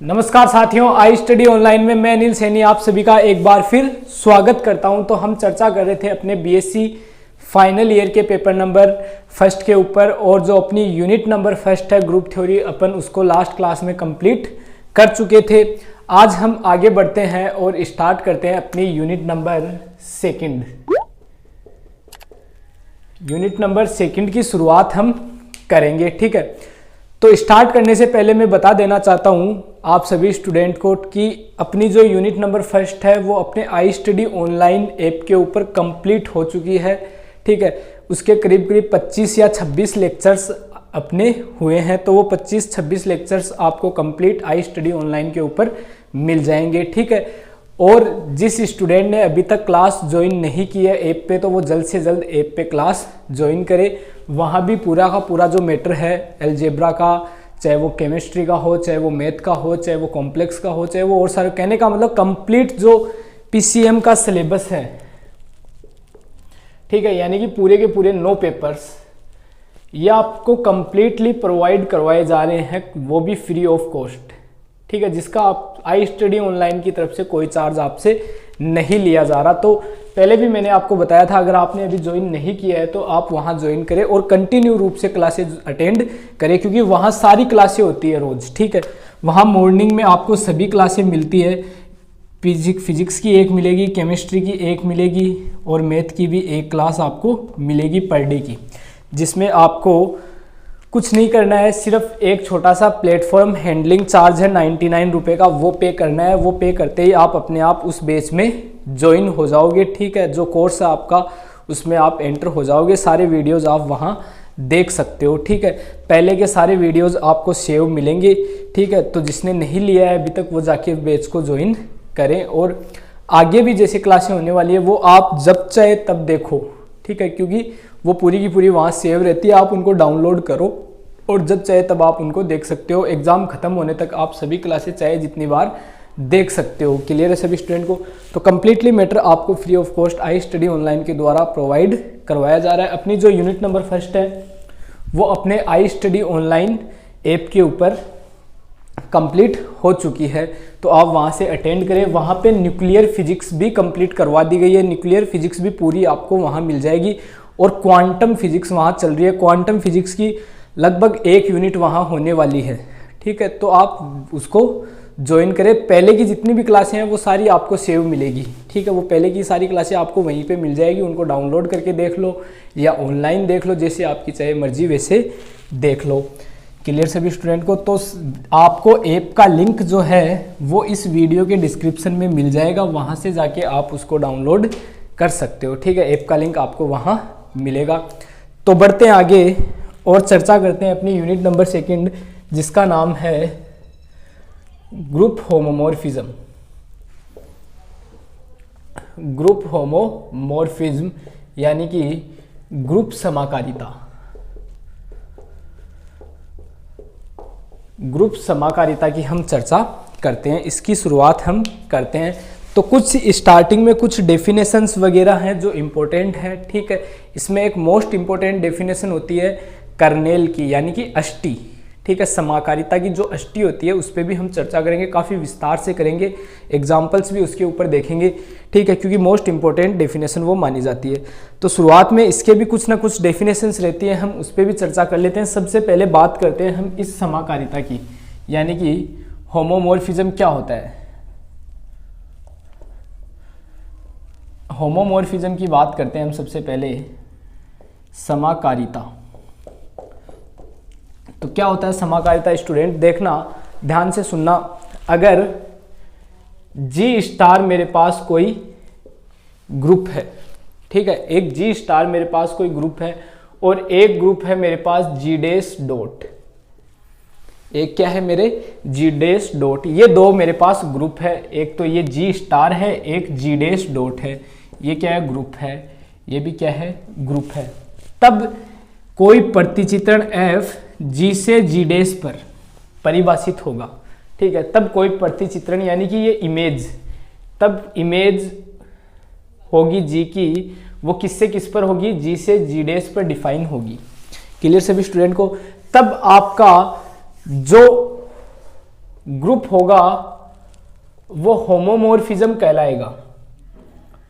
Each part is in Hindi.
नमस्कार साथियों, आई स्टडी ऑनलाइन में मैं अनिल सैनी आप सभी का एक बार फिर स्वागत करता हूं। तो हम चर्चा कर रहे थे अपने बीएससी फाइनल ईयर के पेपर नंबर फर्स्ट के ऊपर, और जो अपनी यूनिट नंबर फर्स्ट है ग्रुप थ्योरी, अपन उसको लास्ट क्लास में कंप्लीट कर चुके थे। आज हम आगे बढ़ते हैं और स्टार्ट करते हैं अपनी unit number second. Unit number second की शुरुआत हम करेंगे, ठीक है। तो स्टार्ट करने से पहले मैं बता देना चाहता हूं आप सभी स्टूडेंट को कि अपनी जो यूनिट नंबर फर्स्ट है वो अपने आई स्टडी ऑनलाइन ऐप के ऊपर कंप्लीट हो चुकी है, ठीक है। उसके करीब करीब 25 या 26 लेक्चर्स अपने हुए हैं, तो वो 25-26 लेक्चर्स आपको कंप्लीट आई स्टडी ऑनलाइन के ऊपर मिल जाएंगे, ठीक है। और जिस स्टूडेंट ने अभी तक क्लास ज्वाइन नहीं की है ऐप पे, तो वो जल्द से जल्द ऐप पे क्लास ज्वाइन करे। वहाँ भी पूरा का पूरा जो मैटर है अलजेब्रा का, चाहे वो केमिस्ट्री का हो, चाहे वो मैथ का हो, चाहे वो कॉम्प्लेक्स का हो, चाहे वो और सारे, कहने का मतलब कंप्लीट जो पीसीएम का सिलेबस है, ठीक है, यानी कि पूरे के पूरे 9 पेपर्स ये आपको कंप्लीटली प्रोवाइड करवाए जा रहे हैं, वो भी फ्री ऑफ कॉस्ट, ठीक है, जिसका आप आई स्टडी ऑनलाइन की तरफ से कोई चार्ज आपसे नहीं लिया जा रहा। तो पहले भी मैंने आपको बताया था, अगर आपने अभी ज्वाइन नहीं किया है तो आप वहां ज्वाइन करें और कंटिन्यू रूप से क्लासेज अटेंड करें, क्योंकि वहां सारी क्लासें होती है रोज, ठीक है। वहां मॉर्निंग में आपको सभी क्लासें मिलती है। फिजिक्स की एक मिलेगी, केमिस्ट्री की एक मिलेगी और मैथ की भी एक क्लास आपको मिलेगी पर डे की, जिसमें आपको कुछ नहीं करना है, सिर्फ एक छोटा सा प्लेटफॉर्म हैंडलिंग चार्ज है 99 रुपये का, वो पे करना है। वो पे करते ही आप अपने आप उस बैच में ज्वाइन हो जाओगे, ठीक है। जो कोर्स है आपका उसमें आप एंटर हो जाओगे। सारे वीडियोस आप वहाँ देख सकते हो, ठीक है। पहले के सारे वीडियोस आपको सेव मिलेंगे, ठीक है। तो जिसने नहीं लिया है अभी तक वो जाके बैच को ज्वाइन करें, और आगे भी जैसे क्लासें होने वाली है वो आप जब चाहे तब देखो, ठीक है, क्योंकि वो पूरी की पूरी वहाँ सेव रहती है। आप उनको डाउनलोड करो और जब चाहे तब आप उनको देख सकते हो। एग्जाम खत्म होने तक आप सभी क्लासेस चाहे जितनी बार देख सकते हो। क्लियर है सभी स्टूडेंट को? तो कंप्लीटली मैटर आपको free of cost I study online के द्वारा प्रोवाइड करवाया जा रहा है। अपनी जो यूनिट नंबर फर्स्ट है वो अपने आई स्टडी ऑनलाइन ऐप के ऊपर कंप्लीट हो चुकी है, तो आप वहाँ से अटेंड करें। वहाँ पे न्यूक्लियर फिजिक्स भी कंप्लीट करवा दी गई है। न्यूक्लियर फिजिक्स भी पूरी आपको वहाँ मिल जाएगी, और क्वांटम फिजिक्स वहाँ चल रही है। क्वांटम फिजिक्स की लगभग 1 यूनिट वहाँ होने वाली है, ठीक है। तो आप उसको ज्वाइन करें। पहले की जितनी भी क्लासें हैं वो सारी आपको सेव मिलेगी, ठीक है। वो पहले की सारी क्लासें आपको वहीं पे मिल जाएगी। उनको डाउनलोड करके देख लो या ऑनलाइन देख लो, जैसे आपकी चाहे मर्जी वैसे देख लो। क्लियर सभी स्टूडेंट को? तो आपको ऐप का लिंक जो है वो इस वीडियो के डिस्क्रिप्शन में मिल जाएगा, वहाँ से जाके आप उसको डाउनलोड कर सकते हो, ठीक है। ऐप का लिंक आपको वहाँ मिलेगा। तो बढ़ते हैं आगे और चर्चा करते हैं अपनी यूनिट नंबर सेकंड, जिसका नाम है ग्रुप होमोमॉर्फिज्म। ग्रुप होमोमॉर्फिज्म यानी कि ग्रुप समाकारिता। ग्रुप समाकारिता की हम चर्चा करते हैं, इसकी शुरुआत हम करते हैं। तो कुछ स्टार्टिंग में कुछ डेफिनेशंस वगैरह हैं जो इम्पोर्टेंट है, ठीक है। इसमें एक मोस्ट इम्पोर्टेंट डेफिनेशन होती है कर्नेल की, यानी कि अष्टी, ठीक है। समाकारिता की जो अष्टी होती है उस पर भी हम चर्चा करेंगे, काफ़ी विस्तार से करेंगे, एग्जाम्पल्स भी उसके ऊपर देखेंगे, ठीक है, क्योंकि मोस्ट इंपॉर्टेंट डेफिनेशन वो मानी जाती है। तो शुरुआत में इसके भी कुछ ना कुछ डेफिनेशंस रहती हैं, हम उस पर भी चर्चा कर लेते हैं। सबसे पहले बात करते हैं हम इस समाकारिता की, यानी कि होमोमॉर्फिज्म क्या होता है। होमोमॉर्फिज्म की बात करते हैं हम सबसे पहले, समाकारिता। तो क्या होता है समाकारिता? स्टूडेंट देखना, ध्यान से सुनना। अगर जी स्टार मेरे पास कोई ग्रुप है, ठीक है, एक जी स्टार मेरे पास कोई ग्रुप है, और एक ग्रुप है मेरे पास जी डैश डॉट। एक क्या है मेरे? जी डैश डॉट। ये दो मेरे पास ग्रुप है, एक तो ये जी स्टार है, एक जी डैश डॉट है। ये क्या है? ग्रुप है। ये भी क्या है? ग्रुप है। तब कोई प्रतिचित्रण f जी से जी डैश पर परिभाषित होगा, ठीक है। तब कोई प्रतिचित्रण यानी कि ये इमेज, तब इमेज होगी जी की, वो किससे किस पर होगी? जी से जी डैश पर डिफाइन होगी। क्लियर सभी स्टूडेंट को? तब आपका जो ग्रुप होगा वो होमोमॉर्फिज्म कहलाएगा।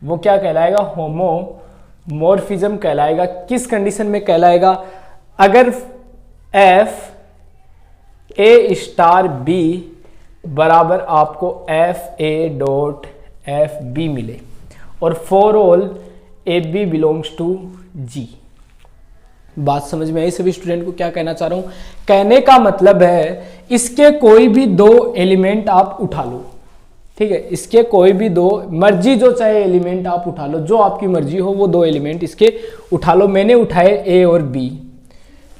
वो क्या कहलाएगा? होमोमॉर्फिज्म कहलाएगा। किस कंडीशन में कहलाएगा? अगर एफ ए स्टार बी बराबर आपको F A dot F B मिले और for all A B belongs to G. बात समझ में आई सभी स्टूडेंट को? क्या कहना चाह रहा हूं? कहने का मतलब है इसके कोई भी दो एलिमेंट आप उठा लो, ठीक है, इसके कोई भी दो, मर्जी जो चाहे एलिमेंट आप उठा लो, जो आपकी मर्जी हो वो दो एलिमेंट इसके उठा लो। मैंने उठाए ए और बी,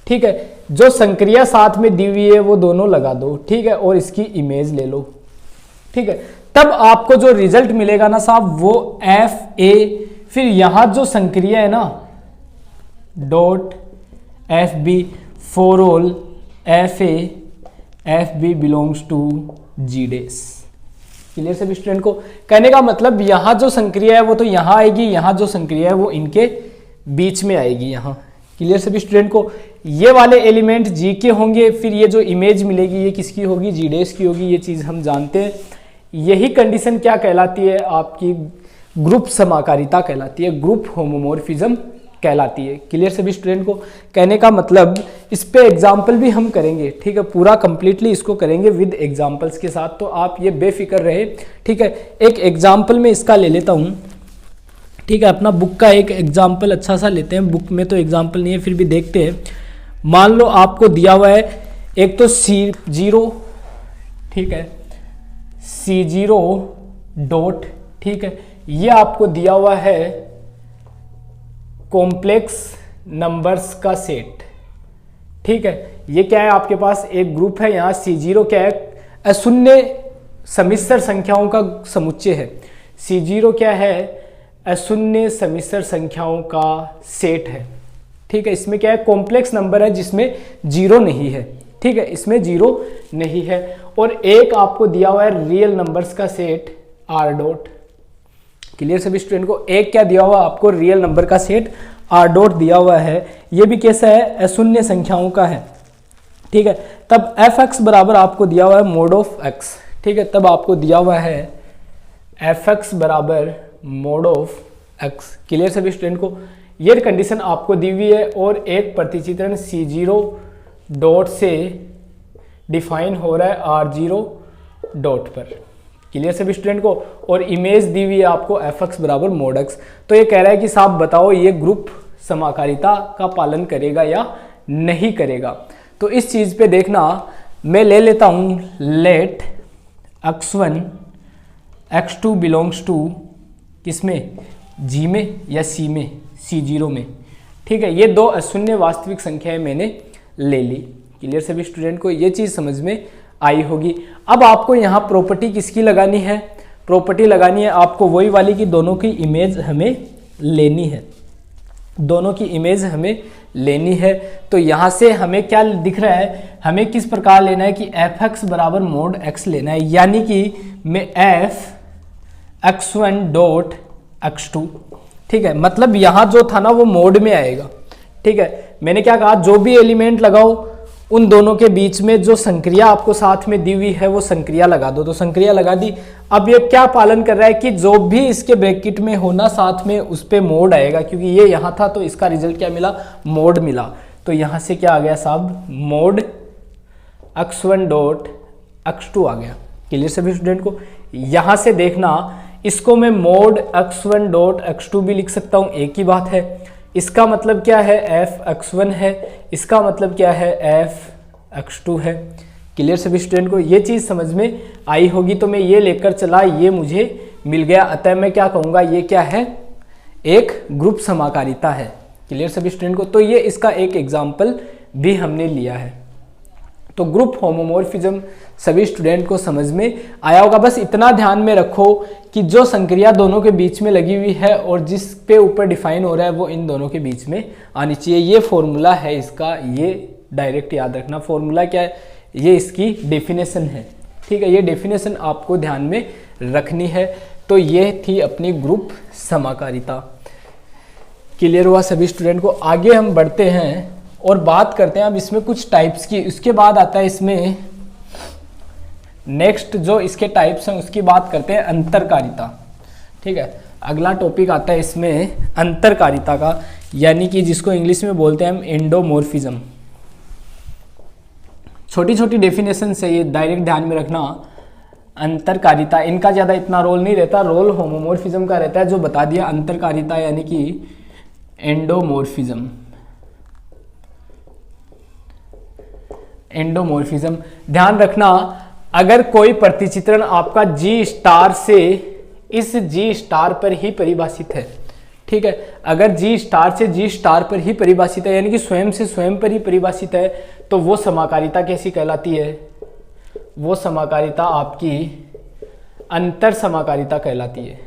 ठीक है, जो संक्रिया साथ में दी हुई है वो दोनों लगा दो, ठीक है, और इसकी इमेज ले लो, ठीक है। तब आपको जो रिजल्ट मिलेगा ना साहब वो एफ ए, फिर यहां जो संक्रिया है ना dot F B for all F F B belongs to G डेस। क्लियर सभी स्टूडेंट को? कहने का मतलब यहां जो संक्रिया है वो तो यहां आएगी, यहां जो संक्रिया है वो इनके बीच में आएगी यहां। क्लियर सभी स्टूडेंट को? ये वाले एलिमेंट जी के होंगे, फिर ये जो इमेज मिलेगी ये किसकी होगी? जी डेस की होगी। ये चीज हम जानते हैं। यही कंडीशन क्या कहलाती है? आपकी ग्रुप समाकारिता कहलाती है, ग्रुप होमोमॉर्फिज्म कहलाती है। क्लियर सभी स्टूडेंट को? कहने का मतलब इस पे एग्जाम्पल भी हम करेंगे, ठीक है, पूरा कंप्लीटली इसको करेंगे विद एग्जाम्पल्स के साथ, तो आप ये बेफिक्र रहे, ठीक है। एक एग्जाम्पल में इसका ले लेता हूँ, ठीक है, अपना बुक का एक एग्जाम्पल अच्छा सा लेते हैं। बुक में तो एग्जाम्पल नहीं है, फिर भी देखते हैं। मान लो आपको दिया हुआ है एक तो C0, ठीक है, C0 डॉट, ठीक है, ये आपको दिया हुआ है कॉम्प्लेक्स नंबर्स का सेट, ठीक है। ये क्या है? आपके पास एक ग्रुप है, यहाँ C0 क्या है? अशून्य समिश्र संख्याओं का समुच्चय है। C0 क्या है? अशून्य समिश्र संख्याओं का सेट है, ठीक है। इसमें क्या है? कॉम्प्लेक्स नंबर है जिसमें जीरो नहीं है, ठीक है, इसमें जीरो नहीं है। और एक आपको दिया हुआ है रियल नंबर्स का सेट R डॉट। क्लियर सभी स्टूडेंट को? एक क्या दिया हुआ आपको? रियल नंबर का सेट R डॉट दिया हुआ है। ये भी कैसा है? अशून्य संख्याओं का है, ठीक है। तब fx बराबर आपको दिया हुआ है मोड ऑफ x, ठीक है, तब आपको दिया हुआ है fx बराबर मोड ऑफ x। क्लियर सभी स्टूडेंट को? ये कंडीशन आपको दी हुई है और एक प्रतिचित्रण C0 डॉट से डिफाइन हो रहा है R0 डॉट पर। क्लियर सभी स्टूडेंट को? और इमेज दी हुई है आपको fx बराबर मोड x। तो ये कह रहा है कि साहब बताओ ये ग्रुप समाकारिता का पालन करेगा या नहीं करेगा। तो इस चीज पे देखना, मैं ले लेता हूं let x1 x2 belongs to किसमें? G में या C में? C0 में, ठीक है। ये दो अशून्य वास्तविक संख्याएं मैंने ले ली। क्लियर सभी स्टूडेंट को? ये चीज समझ में आई होगी। अब आपको यहाँ प्रॉपर्टी किसकी लगानी है? प्रॉपर्टी लगानी है आपको वही वाली कि दोनों की इमेज हमें लेनी है, दोनों की इमेज हमें लेनी है। तो यहाँ से हमें क्या दिख रहा है? हमें किस प्रकार लेना है कि fx बराबर मोड x लेना है, यानी कि मैं f(x1) डॉट x2, ठीक है, मतलब यहाँ जो था ना वो मोड में आएगा, ठीक है। मैंने क्या कहा? जो भी एलिमेंट लगाओ उन दोनों के बीच में जो संक्रिया आपको साथ में दी हुई है वो संक्रिया लगा दो। तो संक्रिया लगा दी। अब ये क्या पालन कर रहा है कि जो भी इसके ब्रैकेट में होना साथ में उस पे मोड आएगा, क्योंकि ये यहाँ था तो इसका रिजल्ट क्या मिला? मोड मिला। तो यहाँ से क्या आ गया साहब? मोड x1 डॉट x2 आ गया। क्लियर सभी स्टूडेंट को? यहाँ से देखना, इसको मैं मोड x1 डॉट x2 भी लिख सकता हूँ, एक ही बात है। इसका मतलब क्या है? f(x1) है, इसका मतलब क्या है? f(x2) है। क्लियर सभी स्टूडेंट को? ये चीज़ समझ में आई होगी। तो मैं ये लेकर चला, ये मुझे मिल गया, अतः मैं क्या कहूँगा? ये क्या है? एक ग्रुप समाकारिता है। क्लियर सभी स्टूडेंट को? तो ये इसका एक एग्जाम्पल भी हमने लिया है। तो ग्रुप होमोमॉर्फिज्म सभी स्टूडेंट को समझ में आया होगा। बस इतना ध्यान में रखो कि जो संक्रिया दोनों के बीच में लगी हुई है और जिस पे ऊपर डिफाइन हो रहा है वो इन दोनों के बीच में आनी चाहिए। ये फॉर्मूला है इसका, ये डायरेक्ट याद रखना। फॉर्मूला क्या है? ये इसकी डेफिनेशन है, ठीक है। ये डेफिनेशन आपको ध्यान में रखनी है। तो ये थी अपनी ग्रुप समाकारिता। क्लियर हुआ सभी स्टूडेंट को? आगे हम बढ़ते हैं और बात करते हैं अब इसमें कुछ टाइप्स की। उसके बाद आता है इसमें नेक्स्ट जो इसके टाइप्स हैं उसकी बात करते हैं, अंतरकारिता। ठीक है, अगला टॉपिक आता है इसमें अंतरकारिता का, यानी कि जिसको इंग्लिश में बोलते हैं हम एंडोमॉर्फिज्म। छोटी छोटी डेफिनेशन से ये डायरेक्ट ध्यान में रखना। अंतरकारिता, इनका ज़्यादा इतना रोल नहीं रहता, रोल होमोमॉर्फिज्म का रहता है, जो बता दिया अंतरकारिता यानी कि एंडोमॉर्फिज्म। एंडोमॉर्फिज्म ध्यान रखना, अगर कोई प्रतिचित्रण आपका जी स्टार से इस जी स्टार पर ही परिभाषित है, ठीक है, अगर जी स्टार से जी स्टार पर ही परिभाषित है यानी कि स्वयं से स्वयं पर ही परिभाषित है, तो वो समाकारिता कैसी कहलाती है? वो समाकारिता आपकी अंतर समाकारिता कहलाती है।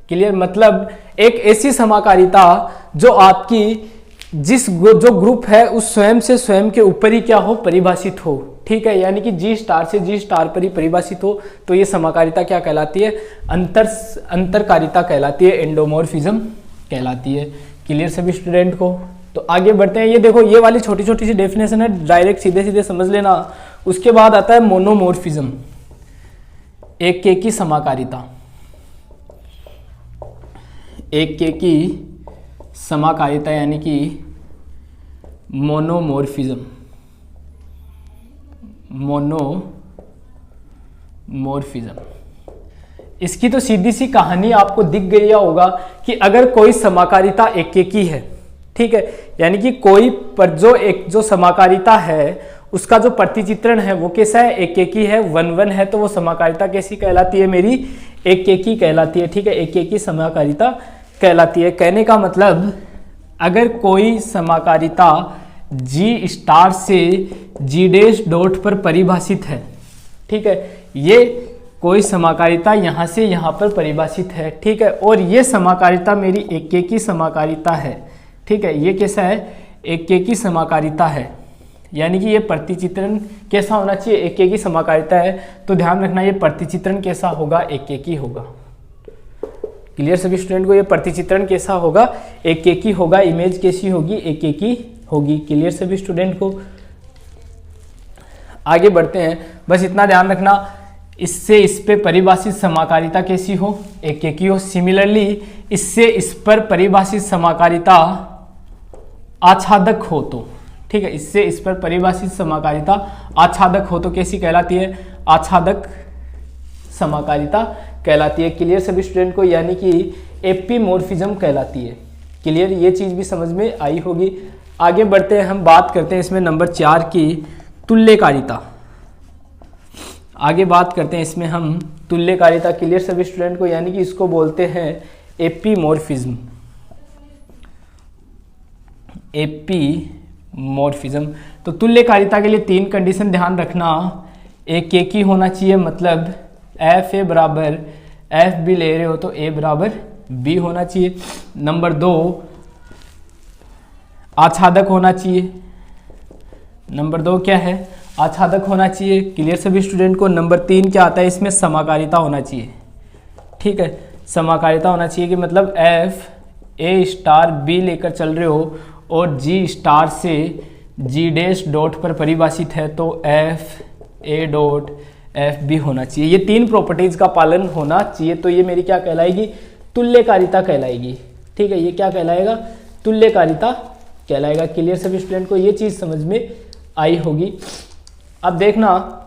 क्लियर? मतलब एक ऐसी समाकारिता जो आपकी जो ग्रुप है उस स्वयं से स्वयं के ऊपर ही क्या हो? परिभाषित हो। ठीक है, यानी कि जी स्टार से जी स्टार पर ही परिभाषित हो, तो ये समाकारिता क्या कहलाती है? अंतरकारिता कहलाती है, एंडोमॉर्फिज्म कहलाती है। क्लियर सभी स्टूडेंट को? तो आगे बढ़ते हैं। ये देखो, ये वाली छोटी छोटी सी डेफिनेशन है, डायरेक्ट सीधे सीधे समझ लेना। उसके बाद आता है मोनोमॉर्फिज्म, एकेकी समाकारिता। एकेकी समाकारिता यानी कि मोनोमॉर्फिज्म। मोनोमॉर्फिज्म, इसकी तो सीधी सी कहानी आपको दिख गई होगा कि अगर कोई समाकारिता एकेकी है, ठीक है, यानी कि कोई पर जो समाकारिता है उसका जो प्रतिचित्रण है वो कैसा है? एकेकी है, 1-1 है, तो वो समाकारिता कैसी कहलाती है? मेरी एकेकी कहलाती है। ठीक है, एकेकी समाकारिता कहलाती है। कहने का मतलब, अगर कोई समाकारिता जी स्टार से जी डैश डॉट पर परिभाषित है, ठीक है, ये कोई समाकारिता यहाँ से यहाँ पर परिभाषित है, ठीक है, और ये समाकारिता मेरी एकेकी समाकारिता है। ठीक है, ये कैसा है? एकेकी समाकारिता है, यानी कि ये प्रतिचित्रण कैसा होना चाहिए? एकेकी समाकारिता है, तो ध्यान रखना ये प्रतिचित्रण कैसा होगा? एकेकी होगा। क्लियर सभी स्टूडेंट को? ये प्रतिचित्रण कैसा होगा? एकेकी होगा। इमेज कैसी होगी? एकेकी होगी। क्लियर सभी स्टूडेंट को? आगे बढ़ते हैं, बस इतना ध्यान रखना, इससे इस पे परिभाषित समाकारिता कैसी हो? एकेकी हो। सिमिलरली इससे इस पर परिभाषित समाकारिता आच्छादक हो तो, ठीक है, इससे इस पर परिभाषित समाकारिता आच्छादक हो तो कैसी कहलाती है? आच्छादक समाकारिता कहलाती है। क्लियर सभी स्टूडेंट को? यानी कि एपीमॉर्फिज्म कहलाती है। क्लियर? ये चीज भी समझ में आई होगी। आगे बढ़ते हैं, हम बात करते हैं इसमें नंबर 4 की तुल्यकारिता। आगे बात करते हैं इसमें हम तुल्यकारिता। क्लियर सभी स्टूडेंट को? यानी कि इसको बोलते हैं एपीमॉर्फिज्म। एपीमॉर्फिज्म। तो तुल्यकारिता के लिए 3 कंडीशन ध्यान रखना। एकेकी होना चाहिए, मतलब एफ ए बराबर एफ बी ले रहे हो तो ए बराबर बी होना चाहिए। नंबर 2, आच्छादक होना चाहिए। नंबर 2 क्या है? आच्छादक होना चाहिए। क्लियर सभी स्टूडेंट को? नंबर 3 क्या आता है इसमें? समाकारिता होना चाहिए। ठीक है, समाकारिता होना चाहिए कि मतलब एफ ए स्टार बी लेकर चल रहे हो और जी स्टार से जी डैश डॉट पर परिभाषित है, तो F A dot F B होना चाहिए। ये 3 प्रॉपर्टीज का पालन होना चाहिए, तो ये मेरी क्या कहलाएगी? तुल्यकारिता कहलाएगी। ठीक है, ये क्या कहलाएगा? तुल्यकारिता कहलाएगा। क्लियर सभी स्टूडेंट को? ये चीज समझ में आई होगी। अब देखना,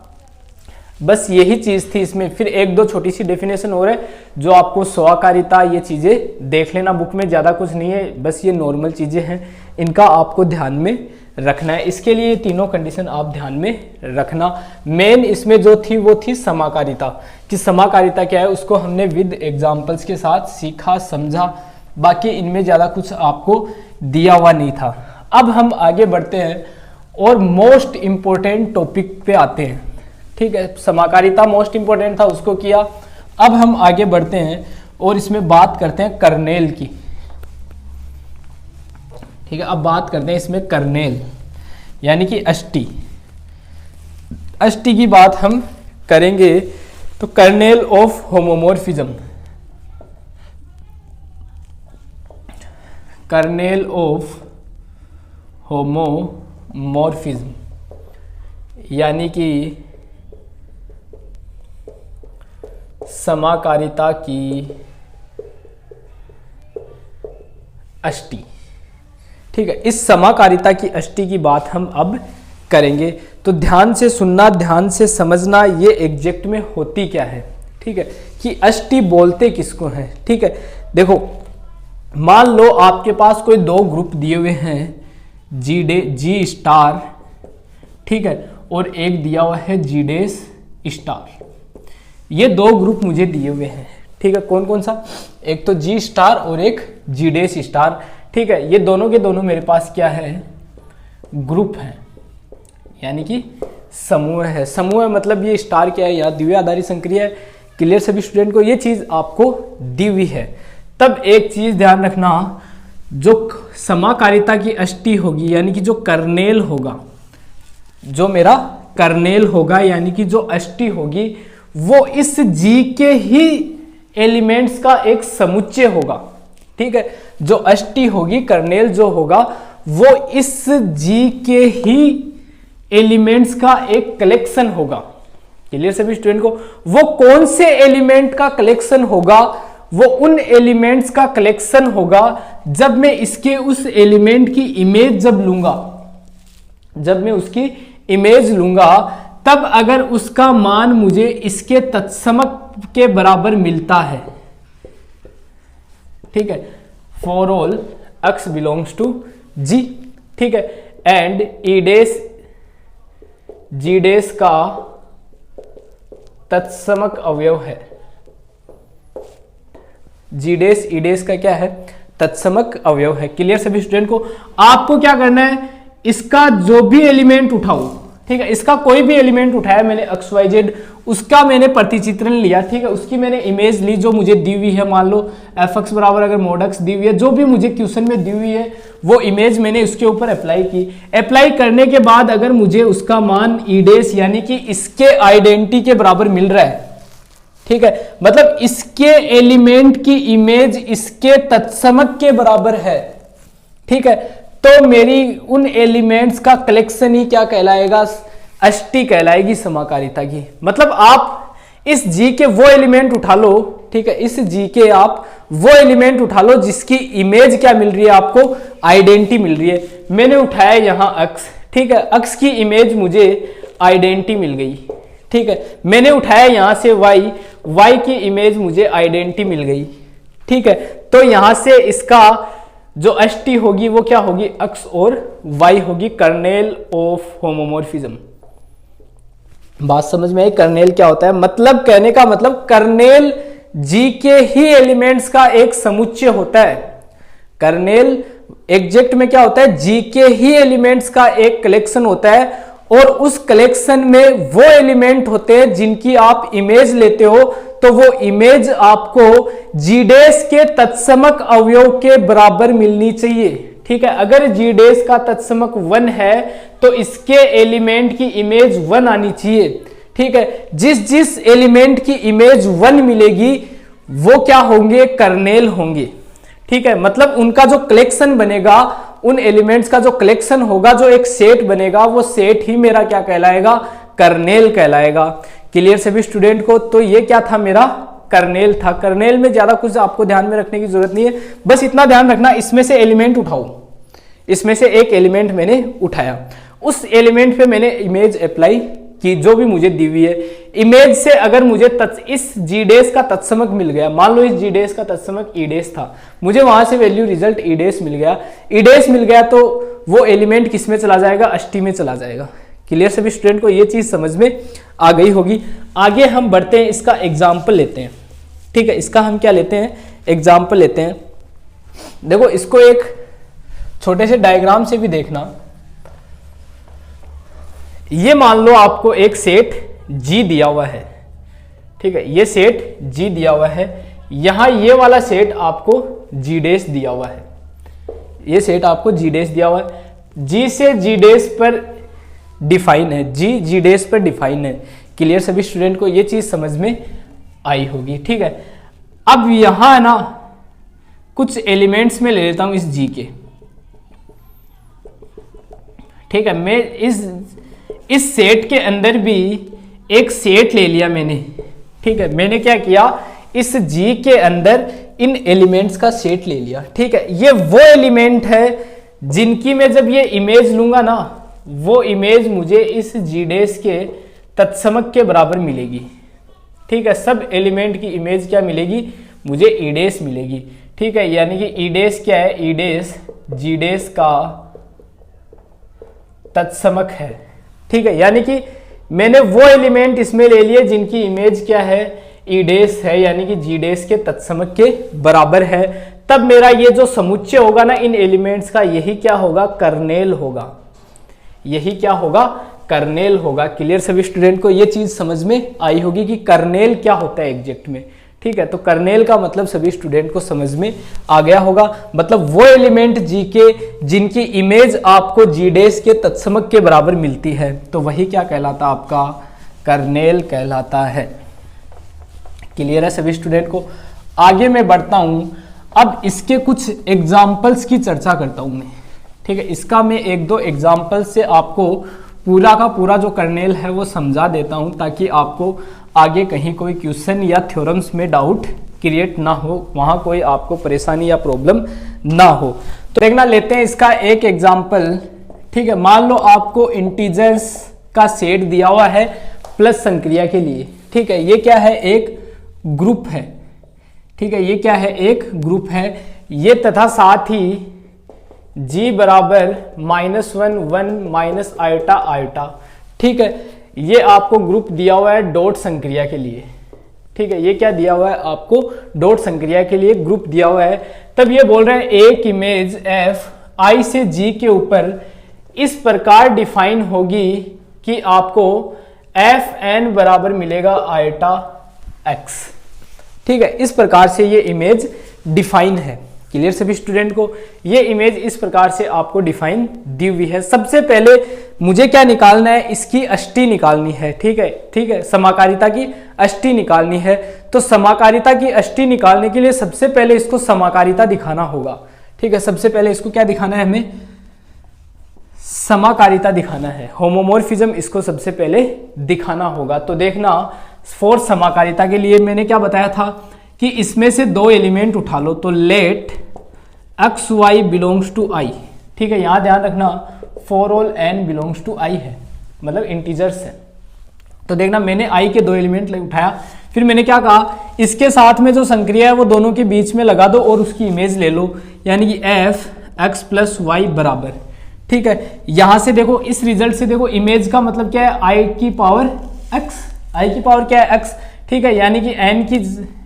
बस यही चीज थी इसमें, फिर 1-2 छोटी सी डेफिनेशन और है जो आपको स्वकारिता, ये चीजें देख लेना, बुक में ज्यादा कुछ नहीं है, बस ये नॉर्मल चीजें हैं, इनका आपको ध्यान में रखना है। इसके लिए ये तीनों कंडीशन आप ध्यान में रखना। मेन इसमें जो थी वो थी समाकारिता, कि समाकारिता क्या है उसको हमने विद एग्जाम्पल्स के साथ सीखा, समझा, बाकी इनमें ज्यादा कुछ आपको दिया हुआ नहीं था। अब हम आगे बढ़ते हैं और मोस्ट इंपोर्टेंट टॉपिक पे आते हैं। ठीक है, समाकारिता मोस्ट इंपोर्टेंट था, उसको किया। अब हम आगे बढ़ते हैं और इसमें बात करते हैं कर्नेल की। ठीक है, अब बात करते हैं इसमें कर्नेल यानी कि अष्टी। अष्टी की बात हम करेंगे, तो kernel of homomorphism. Kernel of homomorphism यानी कि समाकारिता की अष्टी। ठीक है, इस समाकारिता की अष्टी की बात हम अब करेंगे। तो ध्यान से सुनना, ध्यान से समझना, ये एग्जेक्ट में होती क्या है। ठीक है, कि अष्टी बोलते किसको हैं। ठीक है, देखो मान लो आपके पास कोई दो ग्रुप दिए हुए हैं, जी स्टार, ठीक है, और एक दिया हुआ है जी डेस स्टार। ये दो ग्रुप मुझे दिए हुए हैं। ठीक है, कौन कौन सा, एक तो जी स्टार और एक जी डेस स्टार। ठीक है, ये दोनों के दोनों मेरे पास क्या है, ग्रुप है, यानी कि समूह है। समूह मतलब ये स्टार क्या है, या द्वितीय आधारित संक्रिया है। क्लियर सभी स्टूडेंट को, ये चीज आपको दी हुई है। तब एक चीज ध्यान रखना, जो समाकारिता की अष्टी होगी, यानी कि जो कर्नेल होगा, जो मेरा कर्नेल होगा, यानी कि जो अष्टी होगी, वो इस जी के ही एलिमेंट्स का एक समुच्चय होगा। ठीक है, जो अष्टी होगी, कर्नेल जो होगा, वो इस जी के ही एलिमेंट्स का एक कलेक्शन होगा। क्लियर सभी स्टूडेंट को, वो कौन से एलिमेंट का कलेक्शन होगा, वो उन एलिमेंट्स का कलेक्शन होगा जब मैं इसके उस एलिमेंट की इमेज जब लूंगा, जब मैं उसकी इमेज लूंगा, तब अगर उसका मान मुझे इसके तत्समक के बराबर मिलता है। ठीक है, for all x belongs to g। ठीक है, एंड ई डेस जी डेस का तत्समक अवयव है। जी डेस ई डेस का क्या है, तत्समक अवयव है। क्लियर सभी स्टूडेंट को, आपको क्या करना है, इसका जो भी एलिमेंट उठाओ, ठीक है, इसका कोई भी एलिमेंट उठाया मैंने XYZ, उसका मैंने प्रतिचित्रण लिया। ठीक है, उसकी मैंने इमेज ली जो मुझे दी हुई है। मान लो fx बराबर अगर mod x दी हुई है, जो भी मुझे क्वेश्चन में दी हुई है, वो इमेज मैंने उसके ऊपर अप्लाई की। अप्लाई करने के बाद अगर मुझे उसका मान ई डेस यानी कि इसके आइडेंटिटी के बराबर मिल रहा है, ठीक है, मतलब इसके एलिमेंट की इमेज इसके तत्समक के बराबर है, ठीक है, तो मेरी उन एलिमेंट्स का कलेक्शन ही क्या कहलाएगा, अष्टी कहलाएगी समाकारिता की। मतलब आप इस जी के वो एलिमेंट उठा लो, ठीक है, इस जी के आप वो एलिमेंट उठा लो जिसकी इमेज क्या मिल रही है, आपको आइडेंटिटी मिल रही है। मैंने उठाया यहां अक्स, ठीक है, अक्स की इमेज मुझे आइडेंटिटी मिल गई। ठीक है, मैंने उठाया यहां से वाई, वाई की इमेज मुझे आइडेंटिटी मिल गई। ठीक है, तो यहां से इसका जो अष्टी होगी वो क्या होगी, अक्स और वाई होगी, कर्नेल ऑफ होमोमोर्फिज्म। बात समझ में आई, कर्नेल क्या होता है, मतलब कहने का मतलब कर्नेल जी के ही एलिमेंट्स का एक समुच्चय होता है। कर्नेल एग्जेक्ट में क्या होता है, जी के ही एलिमेंट्स का एक कलेक्शन होता है, और उस कलेक्शन में वो एलिमेंट होते हैं जिनकी आप इमेज लेते हो, तो वो इमेज आपको जी डेस के तत्समक अवयव के बराबर मिलनी चाहिए। ठीक है, अगर जी डेस का तत्समक 1 है तो इसके एलिमेंट की इमेज 1 आनी चाहिए। ठीक है, जिस जिस एलिमेंट की इमेज 1 मिलेगी वो क्या होंगे, कर्नेल होंगे। ठीक है, मतलब उनका जो कलेक्शन बनेगा, उन एलिमेंट्स का जो कलेक्शन होगा, जो एक सेट बनेगा, वो सेट ही मेरा क्या कहलाएगा, कर्नेल कहलाएगा। क्लियर सभी स्टूडेंट को, तो ये क्या था, मेरा कर्नेल था। कर्नेल में ज्यादा कुछ आपको ध्यान में रखने की जरूरत नहीं है, बस इतना ध्यान रखना, इसमें से एलिमेंट उठाओ, इसमें से एक एलिमेंट मैंने उठाया, उस एलिमेंट पे मैंने इमेज अप्लाई की जो भी मुझे दी हुई है। इमेज से अगर मुझे इस जी डेस का तत्समक मिल गया, मान लो इस जी डेस का तत्समक ई डेस था, मुझे वहां से वैल्यू रिजल्ट ई डेस मिल गया, ई डेस मिल गया तो वो एलिमेंट किस में चला जाएगा, अष्टी में चला जाएगा। क्लियर सभी स्टूडेंट को, ये चीज समझ में आ गई होगी। आगे हम बढ़ते हैं, इसका एग्जाम्पल लेते हैं। ठीक है, इसका हम क्या लेते हैं, एग्जाम्पल लेते हैं। देखो इसको एक छोटे से डायग्राम से भी देखना। ये मान लो आपको एक सेट जी दिया हुआ है, ठीक है, ये सेट जी दिया हुआ है, यहां ये वाला सेट आपको जी डेस दिया हुआ है, ये सेट आपको जी डेस दिया हुआ है, जी से जी डेस पर डिफाइन है, जी जी डेस पर डिफाइन है। क्लियर सभी स्टूडेंट को, ये चीज समझ में आई होगी। ठीक है, अब यहां है ना कुछ एलिमेंट्स में ले लेता हूं इस जी के। ठीक है, मैं इस सेट के अंदर भी एक सेट ले लिया मैंने। ठीक है, मैंने क्या किया, इस G के अंदर इन एलिमेंट्स का सेट ले लिया। ठीक है, ये वो एलिमेंट है जिनकी मैं जब ये इमेज लूंगा ना, वो इमेज मुझे इस G डैश के तत्समक के बराबर मिलेगी। ठीक है, सब एलिमेंट की इमेज क्या मिलेगी, मुझे ई डैश मिलेगी। ठीक है, यानी कि ई डैश क्या है, ई डैश G डैश का तत्समक है। ठीक है, यानी कि मैंने वो एलिमेंट इसमें ले लिए जिनकी इमेज क्या है, ई डैश है, यानी कि G डैश के तत्समक के बराबर है। तब मेरा ये जो समुच्चय होगा ना इन एलिमेंट्स का, यही क्या होगा, कर्नेल होगा। यही क्या होगा, कर्नेल होगा। क्लियर सभी स्टूडेंट को ये चीज समझ में आई होगी कि कर्नेल क्या होता है एग्जैक्ट में। ठीक है, तो कर्नेल का मतलब सभी स्टूडेंट को समझ में आ गया होगा। मतलब वो एलिमेंट G के जिनकी इमेज आपको G डैश के तत्समक के बराबर मिलती है, तो वही क्या कहलाता, आपका कर्नेल कहलाता है। क्लियर है सभी स्टूडेंट को। आगे मैं बढ़ता हूं, अब इसके कुछ एग्जाम्पल्स की चर्चा करता हूं मैं। ठीक है, इसका मैं एक दो एग्जाम्पल से आपको पूरा का पूरा जो कर्नेल है वो समझा देता हूं, ताकि आपको आगे कहीं कोई क्वेश्चन या थ्योरम्स में डाउट क्रिएट ना हो, वहां कोई आपको परेशानी या प्रॉब्लम ना हो। तो देखना, लेते हैं इसका एक एग्जाम्पल। ठीक है, मान लो आपको इंटीजर्स का सेट दिया हुआ है प्लस संक्रिया के लिए। ठीक है, ये क्या है, एक ग्रुप है। ठीक है, ये क्या है, एक ग्रुप है ये, तथा साथ ही G बराबर -1 1 माइनस आयोटा आयोटा। ठीक है, ये आपको ग्रुप दिया हुआ है डॉट संक्रिया के लिए। ठीक है, ये क्या दिया हुआ है, आपको डॉट संक्रिया के लिए ग्रुप दिया हुआ है। तब ये बोल रहे हैं एक इमेज F I से G के ऊपर इस प्रकार डिफाइन होगी कि आपको Fn बराबर मिलेगा आयोटा x। ठीक है, इस प्रकार से ये इमेज डिफाइन है। क्लियर सभी स्टूडेंट को, ये इमेज इस प्रकार से आपको डिफाइन दी हुई है। सबसे पहले मुझे क्या निकालना है, इसकी अष्टी निकालनी है। ठीक है, ठीक है, समाकारिता की अष्टी निकालनी है। तो समाकारिता की अष्टी निकालने के लिए सबसे पहले इसको समाकारिता दिखाना होगा। ठीक है, सबसे पहले इसको क्या दिखाना है, हमें समाकारिता दिखाना है। होमोमोर्फिज्म इसको सबसे पहले दिखाना होगा। तो देखना, फॉर समाकारिता के लिए मैंने क्या बताया था कि इसमें से दो एलिमेंट उठा लो। तो let X Y belongs to I. ठीक है, यहां ध्यान रखना for all n belongs to i है, मतलब इंटीजर्स है। तो देखना, मैंने i के दो एलिमेंट उठाया, फिर मैंने क्या कहा, इसके साथ में जो संक्रिया है वो दोनों के बीच में लगा दो और उसकी इमेज ले लो, यानी कि f x प्लस वाई बराबर। ठीक है, यहां से देखो, इस रिजल्ट से देखो, इमेज का मतलब क्या है, i की पावर x। i की पावर क्या है, x। ठीक है, यानी कि n की,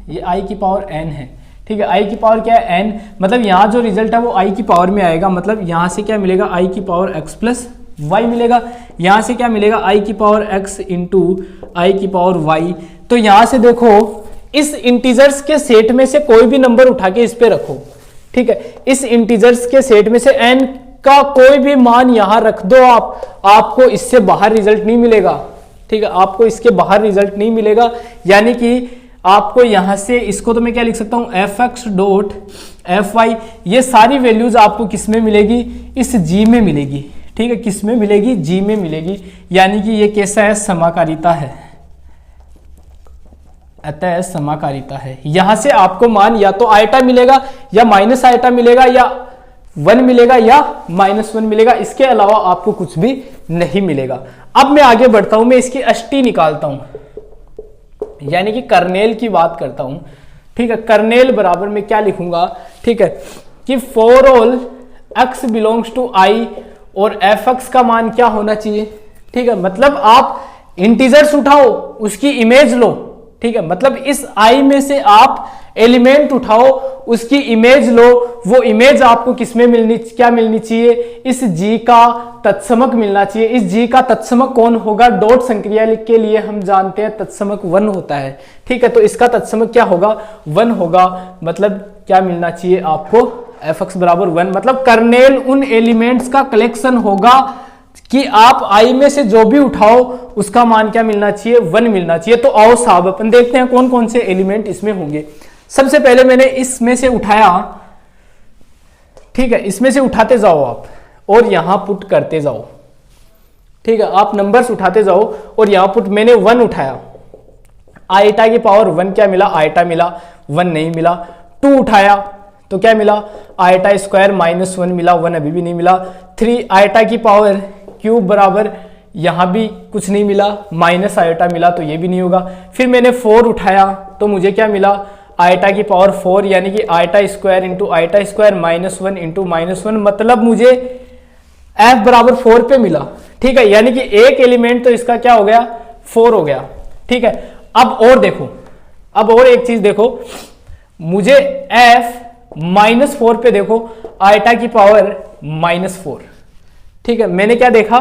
ये i की पावर n है। ठीक है, i की पावर क्या है, n, मतलब यहाँ जो रिजल्ट है वो i की पावर में आएगा। मतलब यहाँ से क्या मिलेगा, i की पावर x प्लस वाई मिलेगा। यहाँ से क्या मिलेगा, i की पावर x इंटू आई की पावर y। तो यहाँ से देखो, इस इंटीजर्स के सेट में से कोई भी नंबर उठा के इस पे रखो। ठीक है, इस इंटीजर्स के सेट में से n का कोई भी मान यहाँ रख दो आप, आपको इससे बाहर रिजल्ट नहीं मिलेगा। ठीक है, आपको इसके बाहर रिजल्ट नहीं मिलेगा। यानी कि आपको यहां से, इसको तो मैं क्या लिख सकता हूं, F X dot F Y, ये सारी वैल्यूज आपको किस में मिलेगी, इस G में मिलेगी। ठीक है, किस में मिलेगी, G में मिलेगी। यानी कि ये कैसा है, समाकारिता है, अतः समाकारिता है। यहां से आपको मान या तो आयटा मिलेगा या माइनस आयटा मिलेगा या 1 मिलेगा या -1 मिलेगा, इसके अलावा आपको कुछ भी नहीं मिलेगा। अब मैं आगे बढ़ता हूं, मैं इसकी अष्टी निकालता हूं, यानी कि कर्नेल की बात करता हूं। ठीक है, कर्नेल बराबर में क्या लिखूंगा, ठीक है, कि for all x belongs to i और fx का मान क्या होना चाहिए। ठीक है, मतलब आप इंटीजर्स उठाओ, उसकी इमेज लो। ठीक है, मतलब इस i में से आप एलिमेंट उठाओ, उसकी इमेज लो, वो इमेज आपको किसमें मिलनी, क्या मिलनी चाहिए, इस G का तत्समक मिलना चाहिए। इस G का तत्समक कौन होगा, डॉट संक्रिया के लिए हम जानते हैं तत्समक 1 होता है। ठीक है, तो इसका तत्समक क्या होगा, 1 होगा। मतलब क्या मिलना चाहिए आपको, fx बराबर 1। मतलब कर्नेल उन एलिमेंट्स का कलेक्शन होगा कि आप i में से जो भी उठाओ उसका मान क्या मिलना चाहिए, 1 मिलना चाहिए। तो आओ साहब अपन देखते हैं कौन कौन से एलिमेंट इसमें होंगे। सबसे पहले मैंने इसमें से उठाया। ठीक है, इसमें से उठाते जाओ आप और यहां पुट करते जाओ। ठीक है, आप नंबर्स उठाते जाओ और यहां पुट, मैंने 1 उठाया, आइटा की पावर 1 क्या मिला, आइटा मिला, 1 नहीं मिला। 2 उठाया तो क्या मिला, आइटा स्क्वायर माइनस 1 मिला, 1 अभी भी नहीं मिला। 3 आइटा की पावर क्यूब बराबर, यहां भी कुछ नहीं मिला, माइनस आइटा मिला, तो ये भी नहीं होगा। फिर मैंने 4 उठाया तो मुझे क्या मिला, आइटा की पावर 4, यानी कि eta square into eta square minus 1 into minus 1, मतलब मुझे f बराबर 4 पे मिला। ठीक है, यानी कि एक एलिमेंट तो इसका क्या हो गया, 4 हो गया। ठीक है, अब और देखो, अब और एक चीज देखो, मुझे f -4 पे देखो, आइटा की पावर -4। ठीक है, मैंने क्या देखा,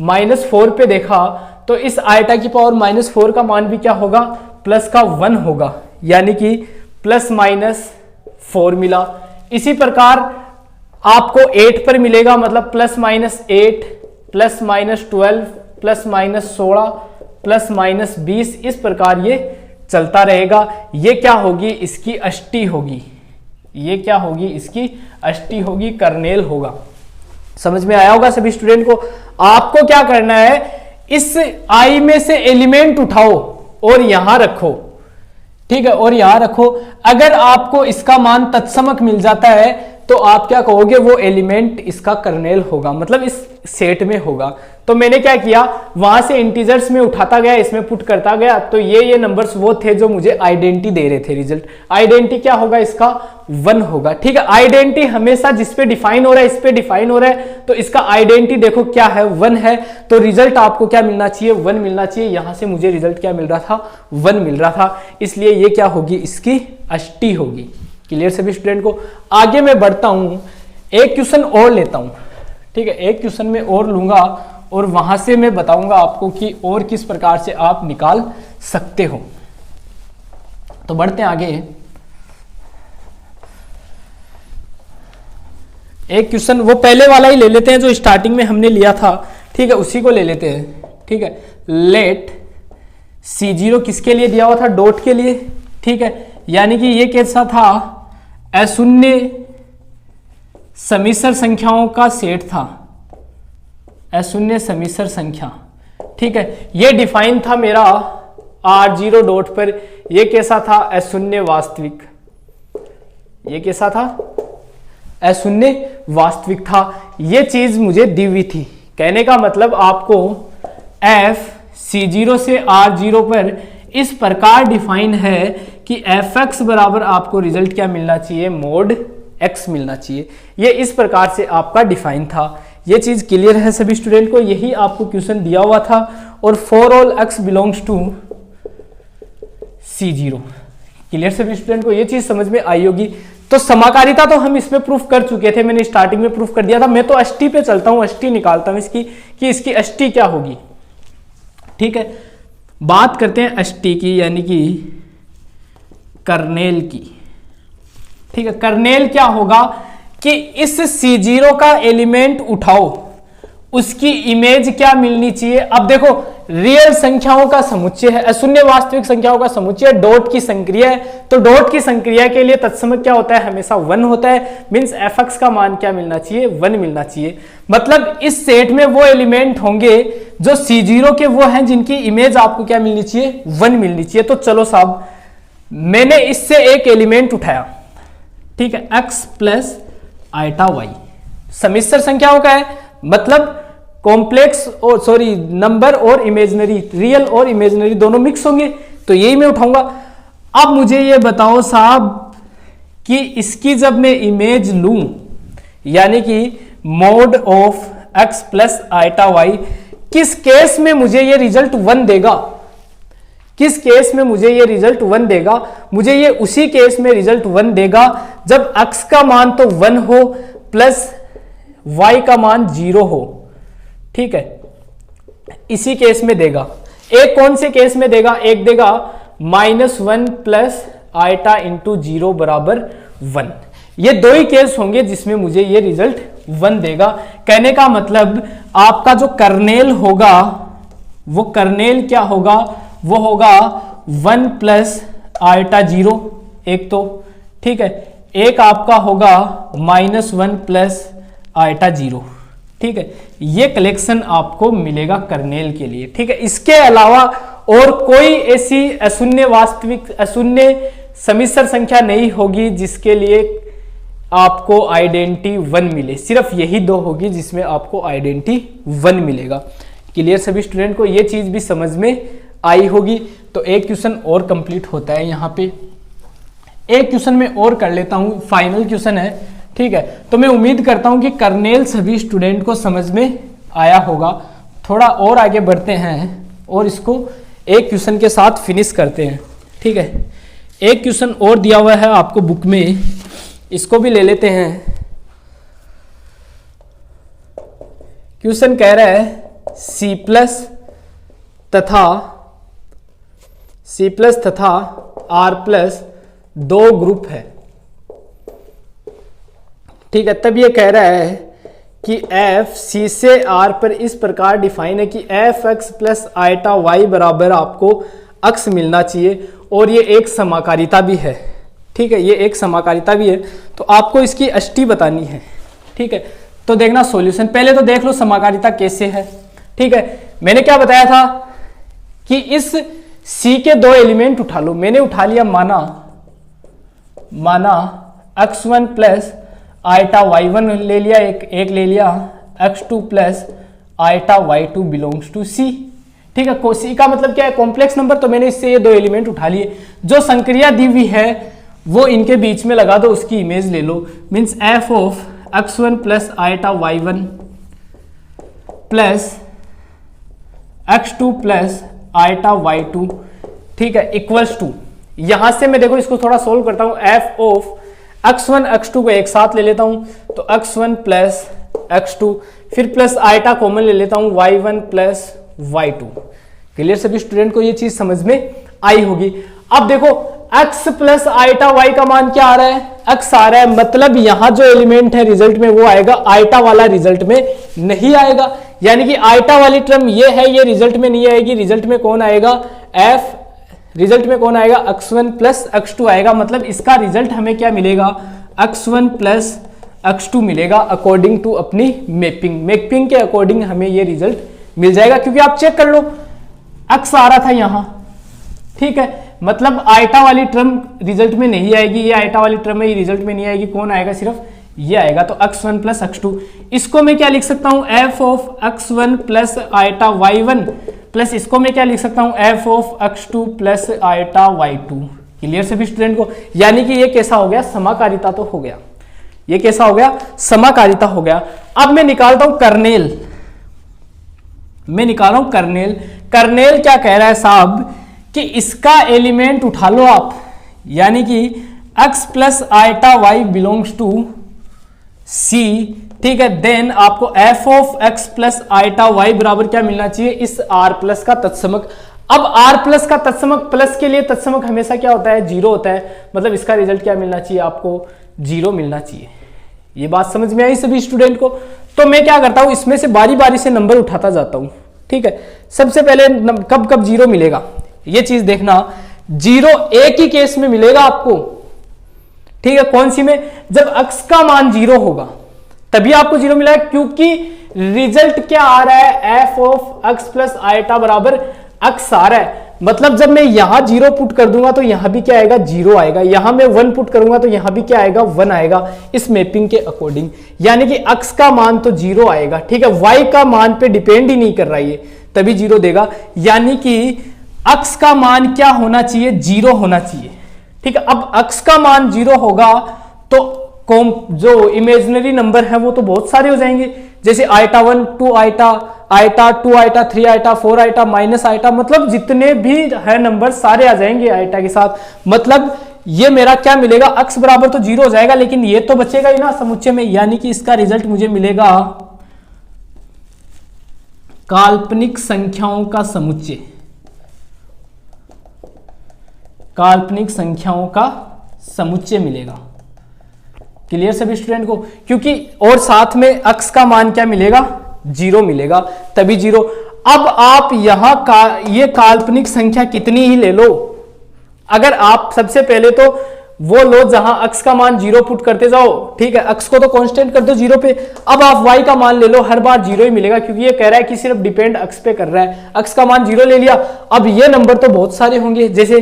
-4 पे देखा, तो इस आइटा की पावर -4 का मान भी क्या होगा, प्लस का 1 होगा, यानी कि प्लस माइनस 4 मिला। इसी प्रकार आपको 8 पर मिलेगा, मतलब plus minus 8, plus minus 12, plus minus 16, plus minus 20, इस प्रकार ये चलता रहेगा। ये क्या होगी, इसकी अष्टी होगी। ये क्या होगी, इसकी अष्टी होगी, कर्नेल होगा। समझ में आया होगा सभी स्टूडेंट को। आपको क्या करना है, इस आई में से एलिमेंट उठाओ और यहां रखो। ठीक है, और यहां रखो। अगर आपको इसका मान तत्समक मिल जाता है तो आप क्या कहोगे, वो एलिमेंट इसका कर्नेल होगा, मतलब इस सेट में होगा। तो मैंने क्या किया, वहां से इंटीजर्स में उठाता गया, इसमें पुट करता गया, तो ये नंबर्स वो थे जो मुझे आइडेंटिटी दे रहे थे। रिजल्ट आइडेंटिटी क्या होगा, इसका 1 होगा। ठीक है, आइडेंटिटी हमेशा जिस पे डिफाइन हो रहा है, इस पे डिफाइन हो रहा है, तो इसका आइडेंटिटी देखो क्या है, 1 है। तो रिजल्ट आपको क्या मिलना चाहिए, 1 मिलना चाहिए। यहां से मुझे रिजल्ट क्या मिल रहा था, 1 मिल रहा था, इसलिए ये क्या होगी, इसकी अष्टी होगी। क्लियर सभी स्टूडेंट को। आगे मैं बढ़ता हूं, एक क्वेश्चन और लेता हूं। ठीक है, एक क्वेश्चन में और लूंगा और वहां से मैं बताऊंगा आपको कि और किस प्रकार से आप निकाल सकते हो। तो बढ़ते हैं आगे। एक क्वेश्चन वो पहले वाला ही ले लेते हैं जो स्टार्टिंग में हमने लिया था। ठीक है, उसी को ले लेते हैं। ठीक है, लेट C0 किसके लिए दिया हुआ था, डॉट के लिए। ठीक है, यानी कि ये कैसा था, अशून्य समिश्र संख्याओं का सेट था, अशून्य समिश्र संख्या। ठीक है, ये डिफाइन था मेरा R0 डॉट पर। ये कैसा था, अशून्य वास्तविक। ये कैसा था, अशून्य वास्तविक था। ये चीज मुझे दी हुई थी। कहने का मतलब आपको f C0 से R0 पर इस प्रकार डिफाइन है कि fx बराबर आपको रिजल्ट क्या मिलना चाहिए, मोड x मिलना चाहिए। ये इस प्रकार से आपका डिफाइन था। ये चीज क्लियर है सभी स्टूडेंट को। यही आपको क्वेश्चन दिया हुआ था। और for all x belongs to C0। Clear सभी स्टूडेंट को, ये चीज समझ में आई होगी। तो समाकारिता तो हम इसमें प्रूफ कर चुके थे, मैंने स्टार्टिंग में प्रूफ कर दिया था। मैं तो अष्टी पे चलता हूं, अष्टी निकालता हूं इसकी, कि इसकी अष्टी क्या होगी। ठीक है, बात करते हैं अष्टी की, यानी कि कर्नेल की। ठीक है, कर्नेल क्या होगा कि इस C0 का एलिमेंट उठाओ, उसकी इमेज क्या मिलनी चाहिए। अब देखो, रियल संख्याओं का समुच्चय है, अशून्य वास्तविक संख्याओं का समुच्चय, डॉट की संक्रिया है। तो डॉट की संक्रिया के लिए तत्समक क्या होता है, हमेशा 1 होता है। मींस fx का मान क्या मिलना चाहिए, 1 मिलना चाहिए। मतलब इस सेट में वो एलिमेंट होंगे जो C0 के वो हैं जिनकी इमेज आपको क्या मिलनी चाहिए, 1 मिलनी चाहिए। तो चलो साहब, मैंने इससे एक एलिमेंट उठाया। ठीक है, x प्लस आइटा y समिश्र संख्याओं का है, मतलब कॉम्प्लेक्स और सॉरी नंबर और इमेजिनरी, रियल और इमेजिनरी दोनों मिक्स होंगे, तो यही मैं उठाऊंगा। अब मुझे ये बताओ साहब कि इसकी जब मैं इमेज लूं, यानी कि mod of x plus eta y, किस केस में मुझे ये रिजल्ट 1 देगा, किस केस में मुझे ये रिजल्ट 1 देगा। मुझे ये उसी केस में रिजल्ट 1 देगा जब x का मान तो 1 हो प्लस y का मान 0 हो। ठीक है, इसी केस में देगा। एक कौन से केस में देगा, एक देगा -1 प्लस आइटा इंटू 0 बराबर 1। ये दो ही केस होंगे जिसमें मुझे ये रिजल्ट 1 देगा। कहने का मतलब आपका जो कर्नेल होगा, वो कर्नेल क्या होगा, वो होगा 1 प्लस आइटा 0 एक तो। ठीक है, एक आपका होगा -1 प्लस आइटा 0। ठीक है, ये कलेक्शन आपको मिलेगा कर्नेल के लिए। ठीक है, इसके अलावा और कोई ऐसी अशून्य समिश्र संख्या नहीं होगी जिसके लिए आपको आइडेंटिटी 1 मिले। सिर्फ यही दो होगी जिसमें आपको आइडेंटिटी 1 मिलेगा। क्लियर सभी स्टूडेंट को ये चीज भी समझ में आई होगी। तो एक क्वेश्चन और कंप्लीट होता है यहाँ पे। एक क्वेश्चन में और कर लेता हूँ, फाइनल क्वेश्चन है, ठीक है। तो मैं उम्मीद करता हूँ कि कर्नेल सभी स्टूडेंट को समझ में आया होगा। थोड़ा और आगे बढ़ते हैं और इसको एक क्वेश्चन के साथ फिनिश करते हैं, ठीक है। एक क्वेश्चन और दिया हुआ है आपको बुक में, इसको भी ले लेते हैं। क्वेश्चन कह रहा है C प्लस तथा R प्लस दो ग्रुप है, ठीक है। तब ये कह रहा है कि f C से R पर इस प्रकार डिफाइन है कि f x plus eta y बराबर आपको अक्स मिलना चाहिए और ये एक समाकारिता भी है, ठीक है। ये एक समाकारिता भी है, तो आपको इसकी अष्टी बतानी है, ठीक है। तो देखना सॉल्यूशन, पहले तो देख लो समाकारिता कैसे है, ठीक है। मैंने क्या बताया था कि इस C के दो एलिमेंट उठा लो। मैंने उठा लिया माना x1 प्लस आइटा y1 ले लिया, एक ले लिया x2 plus eta y2 belongs to C, ठीक है। C का मतलब क्या है, कॉम्प्लेक्स नंबर। तो मैंने इससे ये दो एलिमेंट उठा लिए। जो संक्रिया दी हुई है वो इनके बीच में लगा दो, उसकी इमेज ले लो। Means f of x1 plus eta y1 plus x2 plus eta y2, ठीक है, इक्वल्स टू, यहां से मैं देखो इसको थोड़ा सोल्व करता हूं। f ऑफ x1 x2 को एक साथ ले लेता हूं, तो x1 प्लस x2, फिर प्लस आइटा कॉमन ले लेता हूं y1 प्लस y2। क्लियर सभी स्टूडेंट को ये चीज समझ में आई होगी। अब देखो x प्लस आइटा y का मान क्या आ रहा है, x आ रहा है, मतलब यहां जो एलिमेंट है रिजल्ट में वो आएगा, आइटा वाला रिजल्ट में नहीं आएगा। यानी कि आइटा वाली टर्म ये है, ये रिजल्ट में नहीं आएगी। रिजल्ट में कौन आएगा, f, रिजल्ट में कौन आएगा, x1 प्लस x2 आएगा। मतलब इसका रिजल्ट हमें क्या मिलेगा, x1 प्लस x2 मिलेगा अकॉर्डिंग टू अपनी मैपिंग के अकॉर्डिंग हमें ये रिजल्ट मिल जाएगा। क्योंकि आप चेक कर लो, x आ रहा था यहां, ठीक है, मतलब आइटा वाली टर्म रिजल्ट में नहीं आएगी, ये आइटा वाली टर्म है, ये रिजल्ट में नहीं आएगी। कौन आएगा, सिर्फ ये आएगा। तो x1 प्लस x2, इसको मैं क्या लिख सकता हूं, f of x1 plus eta y1 plus इसको मैं क्या लिख सकता हूं, f of x2 plus eta y2। Clear सभी स्टूडेंट को। यानी कि ये कैसा हो गया, समाकारिता तो हो गया। ये कैसा हो गया, समाकारिता हो गया। अब मैं निकालता हूं कर्नेल, कर्नेल क्या कह रहा है साहब कि इसका एलिमेंट उठा लो आप, यानी कि x plus eta y belongs to C, ठीक है। देन आपको f of x plus eta y बराबर क्या मिलना चाहिए, इस r प्लस का तत्समक। अब r प्लस का तत्समक, प्लस के लिए तत्समक हमेशा क्या होता है, 0 होता है। मतलब इसका रिजल्ट क्या मिलना चाहिए, आपको 0 मिलना चाहिए। ये बात समझ में आई सभी स्टूडेंट को। तो मैं क्या करता हूं, इसमें से बारी बारी से नंबर उठाता जाता हूं, ठीक है। सबसे पहले कब 0 मिलेगा, ये चीज देखना। 0 एक ही केस में मिलेगा आपको, ठीक है। कौन सी में, जब x का मान 0 होगा तभी आपको 0 मिला है, क्योंकि रिजल्ट क्या आ रहा है, f of x plus eta बराबर x आ रहा है। मतलब जब मैं यहां 0 पुट कर दूंगा तो यहां भी क्या आएगा, 0 आएगा। यहां मैं 1 पुट करूंगा तो यहां भी क्या आएगा, 1 आएगा, इस मैपिंग के अकॉर्डिंग। यानी कि x का मान तो 0 आएगा, ठीक है। y का मान पे डिपेंड ही नहीं कर रहा है, तभी 0 देगा। यानी कि x का मान क्या होना चाहिए, 0 होना चाहिए, ठीक है। अब x का मान 0 होगा तो जो इमेजिनरी नंबर है वो तो बहुत सारे हो जाएंगे, जैसे eta 1, 2 eta, 2 eta, 3 eta, 4 eta, minus eta, मतलब जितने भी है नंबर सारे आ जाएंगे आइटा के साथ। मतलब ये मेरा क्या मिलेगा, x बराबर तो 0 हो जाएगा, लेकिन ये तो बचेगा ही ना समुच्चय में। यानी कि इसका रिजल्ट मुझे मिलेगा काल्पनिक संख्याओं का समुच्चय, काल्पनिक संख्याओं का समुच्चय मिलेगा। क्लियर सभी स्टूडेंट को, क्योंकि और साथ में x का मान क्या मिलेगा, 0 मिलेगा, तभी 0। अब आप यहां ये काल्पनिक संख्या कितनी ही ले लो, अगर आप सबसे पहले तो वो लो जहां अक्स का मान 0 पुट करते जाओ, ठीक है, अक्स को तो कांस्टेंट कर दो 0 पे। अब आप y का मान ले लो, हर बार 0 ही मिलेगा क्योंकि ये कह रहा है कि सिर्फ डिपेंड अक्स पे कर रहा है। अक्स का मान 0 ले लिया। अब ये नंबर तो बहुत सारे होंगे, जैसे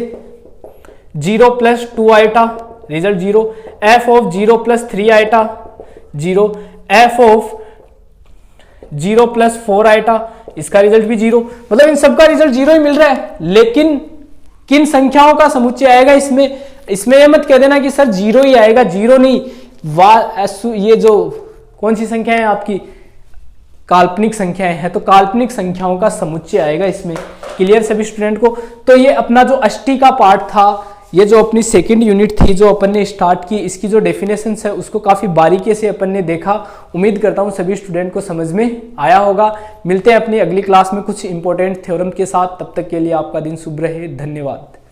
0 plus 2 eta, result 0। f of 0 plus 3 eta 0, f of 0 plus 4 eta, इसका रिजल्ट भी 0। मतलब इन सबका रिजल्ट 0 ही मिल रहा है। लेकिन किन संख्याओं का समुच्चय आएगा इसमें ये मत कह देना कि सर 0 ही आएगा, 0 नहीं, ये जो कौन सी संख्या है आपकी, काल्पनिक संख्याएं हैं, तो काल्पनिक संख्याओं का समुच्चय आएगा इसमें। क्लियर सभी स्टूडेंट को? तो ये अपना जो अष्टी का पार्ट था, ये जो अपनी सेकंड यूनिट थी जो अपन ने स्टार्ट की, इसकी जो डेफिनेशन है उसको काफी बारीकी से अपन ने देखा। उम्मीद करता हूँ सभी स्टूडेंट को समझ में आया होगा। मिलते हैं अपनी अगली क्लास में कुछ इंपॉर्टेंट थ्योरम के साथ। तब तक के लिए आपका दिन शुभ रहे। धन्यवाद।